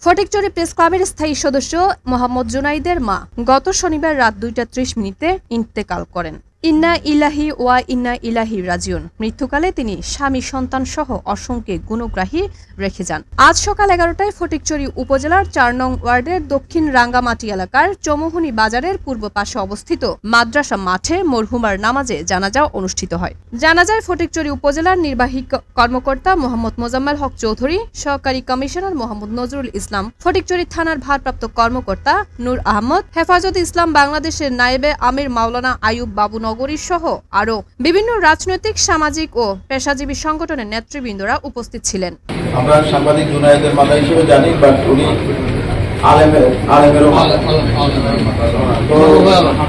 Fatikchhari press ক্লাবের স্থায়ী সদস্য মোহাম্মদ জুনাইদের মা গত শনিবার রাত 2:30 ইন্তেকাল করেন। ইন্না ইলাহি ওয়া ইন্না ইলাহি রাজিউন। মৃত্যুকালে তিনি স্বামী সন্তান সহ অসংখ্য গুণগ্রাহী রেখে যান। আজ সকাল 11টায় ফটিকছড়ি উপজেলার 4 নং ওয়ার্ডের দক্ষিণ রাঙ্গামাটি এলাকার চৌমুহনী বাজারের পূর্ব পাশে অবস্থিত মাদ্রাসা মাঠে মরহুমার নামাজে জানাজা অনুষ্ঠিত হয়। জানাজায় ফটিকছড়ি উপজেলার নির্বাহী কর্মকর্তা মোহাম্মদ মোজাম্মেল হক চৌধুরী, সহকারী কমিশনার মোহাম্মদ নজরুল ইসলাম, ফটিকছড়ি থানার ভারপ্রাপ্ত কর্মকর্তা নূর আহমদ, হেফাজতে ইসলাম বাংলাদেশের নায়েবে আমির মাওলানা আইয়ুব বাবু নগরী সহ আরো বিভিন্ন রাজনৈতিক, সামাজিক ও পেশাজীবী সংগঠনের নেতৃবৃন্দরা উপস্থিত ছিলেন। আমরা সাংবাদিক জুনায়েদের মাতা হিসেবে জানি, বাট উনি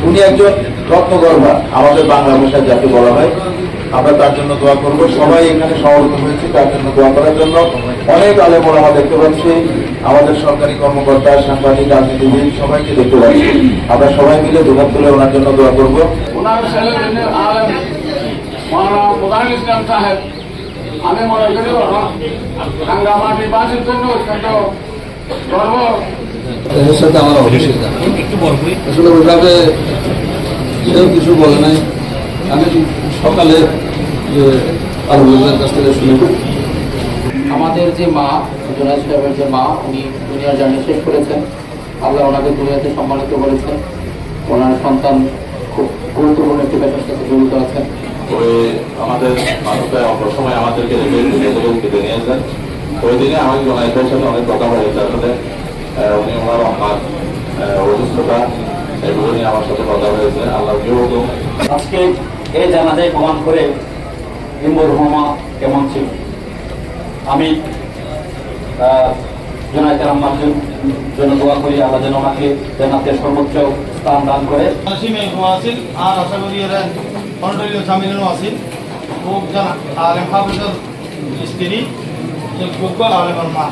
উনি একজন রত্নগর্ভা, আমাদের বাংলা ভাষায় যাকে বলা হয়। আমরা তার জন্য দোয়া করব। সবাই এখানে সমবেত হয়েছে তার জন্য দোয়া করার জন্য। অনেক আলেম ওলামা দেখতে পাচ্ছি, আমাদের সরকারি কর্মকর্তা, সাংবাদিক, রাজনীতিবিদ সবাইকে দেখতে পাচ্ছি। আমরা সবাই মিলে দুহাত তুলে ওনার জন্য দোয়া করব। আমি মনে করি রাঙ্গামাটিবাসীর জন্য অত্যন্ত গর্ব। এর সাথে আমার অভিজ্ঞতা আসলে ওইভাবে সেও কিছু বলে নাই। আমি সকালে যে আলহামদুলিল্লাহর কাছ থেকে শুনি, আমাদের যে মা জুনায়েদ সাহেবের যে মা, উনি দুনিয়ার জার্নি শেষ করেছেন। আল্লাহ ওনাকে দুনিয়াতে সম্মানিত করেছেন। ওনার সন্তান খুব গুরুত্বপূর্ণ একটি পেশার সাথে জড়িত আছেন। আমাদের মানুষের অপসময় আমাদেরকে কেটে নিয়েছেন। ওই দিনে আমাকে জুনায়েদের সাথে অনেক কথা হয়েছে। আসলে উনি ওনার আমার অসুস্থতা এগুলো নিয়ে আমার সাথে কথা হয়েছে। আল্লাহ আজকে এই জানাজায় প্রমাণ করে মরহুমা কেমন ছিল। আমি জুনায়েদের আম্মার জন্য দোয়া করি, আল্লাহ যেন ওনাকে জান্নাতের সর্বোচ্চ স্থান দান করে। আর আশা করি এরা কন্ট্রোলীয় জামিনেও আছেন। খুব আলেম হাফেজের স্ত্রী, যোগ্য আলেমের মা।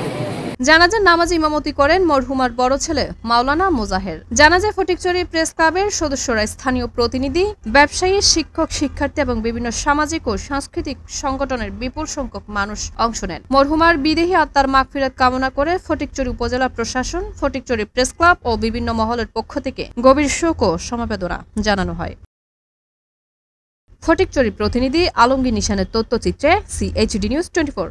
জানাজার নামাজে ইমামতি করেন মরহুমার বড় ছেলে মাওলানা মোজাহের। জানাজায় ফটিকছড়ি প্রেস ক্লাবের সদস্যরা, স্থানীয় প্রতিনিধি, ব্যবসায়ী, শিক্ষক, শিক্ষার্থী এবং বিভিন্ন সামাজিক ও সাংস্কৃতিক সংগঠনের বিপুল সংখ্যক মানুষ অংশ নেন। মরহুমার বিদেহী আত্মার মাগফিরাত কামনা করে ফটিকছড়ি উপজেলা প্রশাসন, ফটিকছড়ি প্রেস ক্লাব ও বিভিন্ন মহলের পক্ষ থেকে গভীর শোক ও সমবেদনা জানানো হয়। ফটিকছড়ি প্রতিনিধি আলমগীর নিশানের তথ্যচিত্রে CHD নিউজ 24।